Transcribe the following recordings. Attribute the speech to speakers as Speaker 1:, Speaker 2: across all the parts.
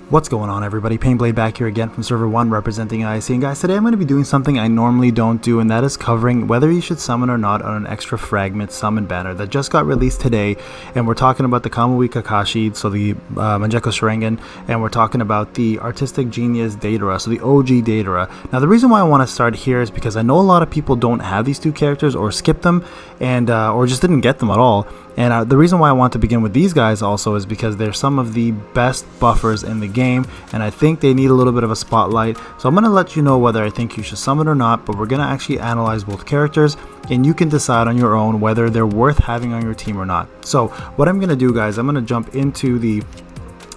Speaker 1: What's going on, everybody? Payneblade back here again from server 1 representing IC, and guys, today I'm going to be doing something I normally don't do, and that is covering whether you should summon or not on an extra Fragment summon banner that just got released today. And we're talking about the Kamui Kakashi, so the Mangekyou Sharingan, and we're talking about the Artistic Genius Deidara, so the OG Deidara. Now the reason why I want to start here is because I know a lot of people don't have these two characters or skip them, and or just didn't get them at all. And the reason why I want to begin with these guys also is because they're some of the best buffers in the game, and I think they need a little bit of a spotlight. So I'm going to let you know whether I think you should summon or not, but we're going to actually analyze both characters, and you can decide on your own whether they're worth having on your team or not. So what I'm going to do, guys, I'm going to jump into the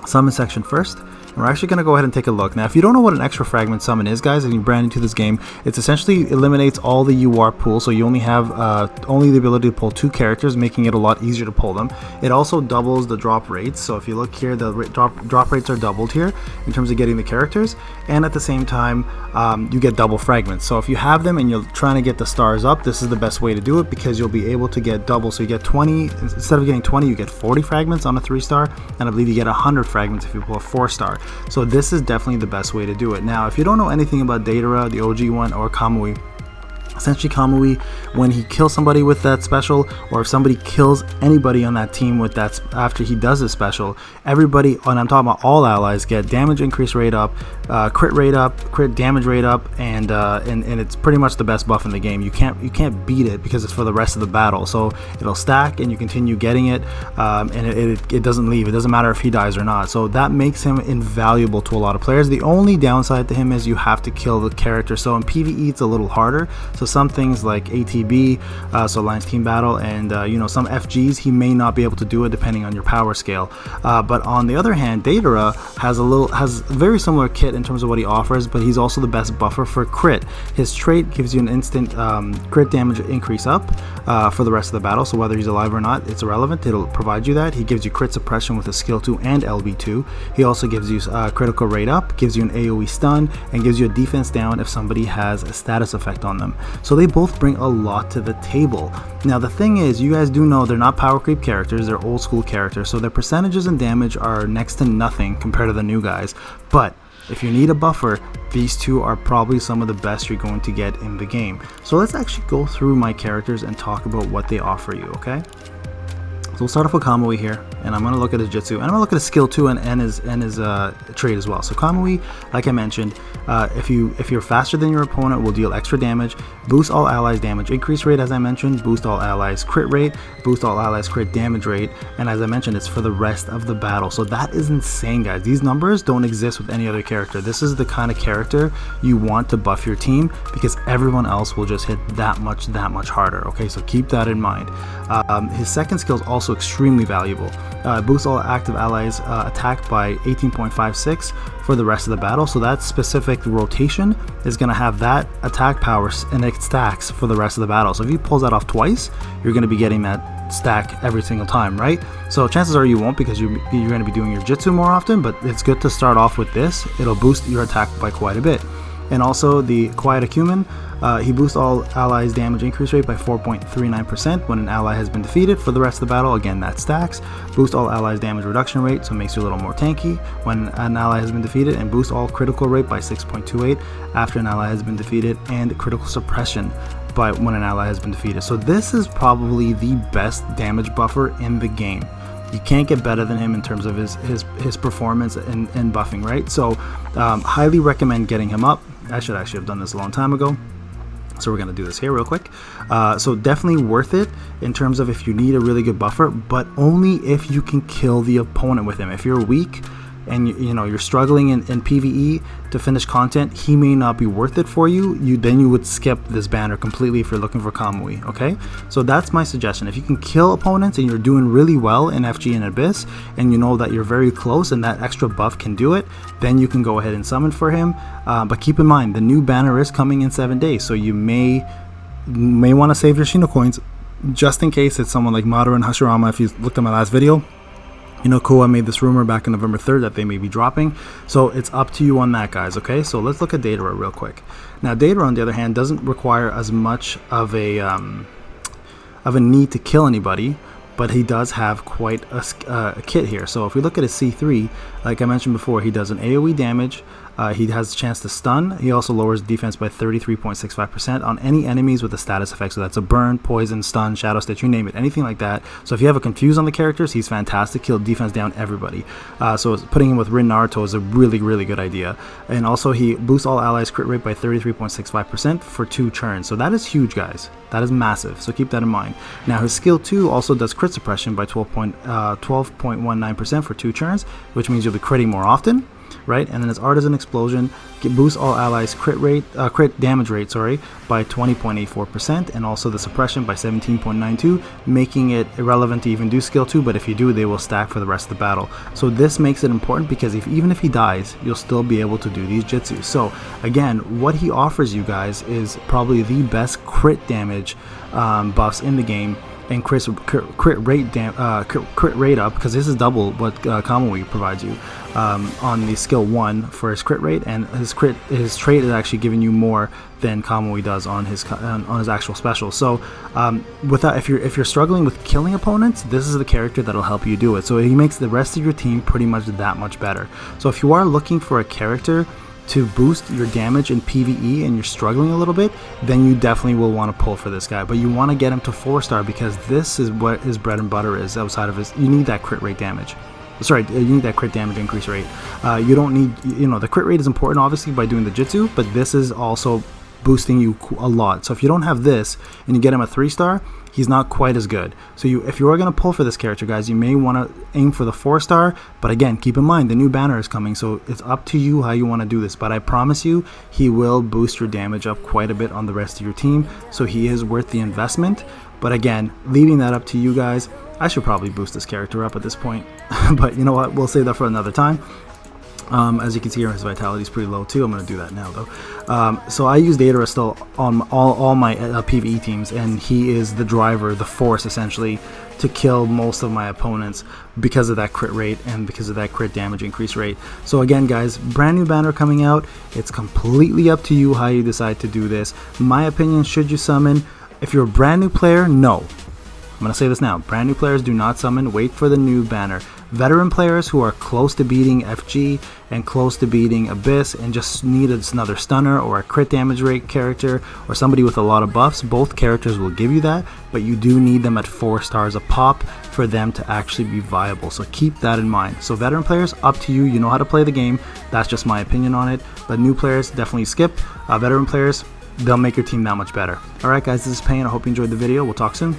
Speaker 1: summon section first. We're actually going to go ahead and take a look. Now, if you don't know what an extra fragment summon is, guys, and you're brand new to this game, it essentially eliminates all the UR pool, so you only have only the ability to pull 2 characters, making it a lot easier to pull them. It also doubles the drop rates, so if you look here, the drop rates are doubled here in terms of getting the characters, and at the same time, you get double fragments. So if you have them and you're trying to get the stars up, this is the best way to do it, because you'll be able to get double. So you get 20, instead of getting 20, you get 40 fragments on a 3-star, and I believe you get 100 fragments if you pull a 4-star. So this is definitely the best way to do it. Now, if you don't know anything about Deidara, the OG one, or Kamui, essentially Kamui, when he kills somebody with that special, or if somebody kills anybody on that team with that after he does his special, everybody, and I'm talking about all allies, get damage increase rate up, crit rate up, crit damage rate up, and it's pretty much the best buff in the game. You can't beat it because it's for the rest of the battle. So it'll stack and you continue getting it, and it doesn't leave. It doesn't matter if he dies or not. So that makes him invaluable to a lot of players. The only downside to him is you have to kill the character. So in PvE it's a little harder. So some things like ATB, so Alliance Team Battle, and you know, some FGs, he may not be able to do it depending on your power scale. But on the other hand, Deidara has a very similar kit in terms of what he offers, but he's also the best buffer for crit. His trait gives you an instant crit damage increase up for the rest of the battle, so whether he's alive or not, it's irrelevant. It'll provide you that. He gives you crit suppression with a skill 2 and LB2. He also gives you critical rate up, gives you an AoE stun, and gives you a defense down if somebody has a status effect on them. So they both bring a lot to the table. Now the thing is, you guys do know they're not power creep characters, they're old school characters, so their percentages and damage are next to nothing compared to the new guys. But if you need a buffer, these two are probably some of the best you're going to get in the game. So let's actually go through my characters and talk about what they offer you, okay? So we'll start off with Kamui here, and I'm going to look at his Jutsu, and I'm going to look at his skill 2 and his trait as well. So Kamui, like I mentioned, if you're faster than your opponent, will deal extra damage, boost all allies damage increase rate, as I mentioned, boost all allies crit rate, boost all allies crit damage rate, and as I mentioned, it's for the rest of the battle. So that is insane, guys. These numbers don't exist with any other character. This is the kind of character you want to buff your team, because everyone else will just hit that much harder. Okay, so keep that in mind. His second skill is also extremely valuable. Boosts all active allies attack by 18.56 for the rest of the battle. So that specific rotation is going to have that attack power, and it stacks for the rest of the battle. So if he pulls that off twice, you're going to be getting that stack every single time, right? So chances are you won't, because you're going to be doing your Jutsu more often, but it's good to start off with this. It'll boost your attack by quite a bit. And also the Quiet Acumen, he boosts all allies damage increase rate by 4.39% when an ally has been defeated for the rest of the battle. Again, that stacks. Boost all allies damage reduction rate, so it makes you a little more tanky when an ally has been defeated, and boost all critical rate by 6.28 after an ally has been defeated, and critical suppression by when an ally has been defeated. So this is probably the best damage buffer in the game. You can't get better than him in terms of his performance and buffing, right? So highly recommend getting him up. I should actually have done this a long time ago, so we're going to do this here real quick. So definitely worth it in terms of if you need a really good buffer, but only if you can kill the opponent with him. If you're weak and you know you're struggling in PvE to finish content, he may not be worth it for you. Then you would skip this banner completely if you're looking for Kamui. Okay, so that's my suggestion. If you can kill opponents and you're doing really well in FG and Abyss, and you know that you're very close and that extra buff can do it, then you can go ahead and summon for him. But keep in mind, the new banner is coming in 7 days, so you may want to save your Shino coins just in case it's someone like Madara and Hashirama. If you looked at my last video, you know, Koa made this rumor back in November 3rd that they may be dropping. So it's up to you on that, guys, okay? So let's look at Deidara real quick. Now, Deidara, on the other hand, doesn't require as much of a need to kill anybody, but he does have quite a kit here. So if we look at his C3, like I mentioned before, he does an AoE damage. He has a chance to stun. He also lowers defense by 33.65% on any enemies with a status effect. So that's a burn, poison, stun, shadow stitch, you name it, anything like that. So if you have a confuse on the characters, he's fantastic. He'll defense down everybody. So putting him with Rin Naruto is a really, really good idea. And also he boosts all allies crit rate by 33.65% for 2 turns. So that is huge, guys. That is massive. So keep that in mind. Now his skill 2 also does crit suppression by 12.19% for 2 turns, which means you'll be critting more often. Right, and then his Artisan Explosion boosts all allies crit damage rate, by 20.84%, and also the suppression by 17.92, making it irrelevant to even do skill 2. But if you do, they will stack for the rest of the battle. So this makes it important because even if he dies, you'll still be able to do these jitsu. So again, what he offers you guys is probably the best crit damage buffs in the game. And crit rate up, because this is double what Kamui provides you on the skill 1 for his crit rate, and his trait is actually giving you more than Kamui does on his actual special. So if you're struggling with killing opponents, this is the character that'll help you do it. So he makes the rest of your team pretty much that much better. So if you are looking for a character to boost your damage in PvE and you're struggling a little bit, then you definitely will want to pull for this guy. But you want to get him to 4-star because this is what his bread and butter is. Outside of his, you need that crit rate damage. You need that crit damage increase rate. You don't need, the crit rate is important obviously by doing the jitsu, but this is also boosting you a lot. So if you don't have this and you get him a 3-star, he's not quite as good. So if you are going to pull for this character, guys, you may want to aim for the 4-star. But again, keep in mind the new banner is coming, so it's up to you how you want to do this. But I promise you, he will boost your damage up quite a bit on the rest of your team. So he is worth the investment. But again, leaving that up to you guys. I should probably boost this character up at this point. But you know what? We'll save that for another time. As you can see here, his vitality is pretty low too. I'm going to do that now though. So I use Deidara still on all my PvE teams, and he is the driver, the force essentially, to kill most of my opponents because of that crit rate and because of that crit damage increase rate. So again, guys, brand new banner coming out. It's completely up to you how you decide to do this. My opinion, should you summon? If you're a brand new player, no. I'm going to say this now. Brand new players do not summon. Wait for the new banner. Veteran players who are close to beating FG and close to beating Abyss and just need another stunner or a crit damage rate character or somebody with a lot of buffs, both characters will give you that, but you do need them at 4 stars a pop for them to actually be viable. So keep that in mind. So veteran players, up to you. You know how to play the game. That's just my opinion on it. But new players, definitely skip. Veteran players, they'll make your team that much better. Alright guys, this is Payne. I hope you enjoyed the video. We'll talk soon.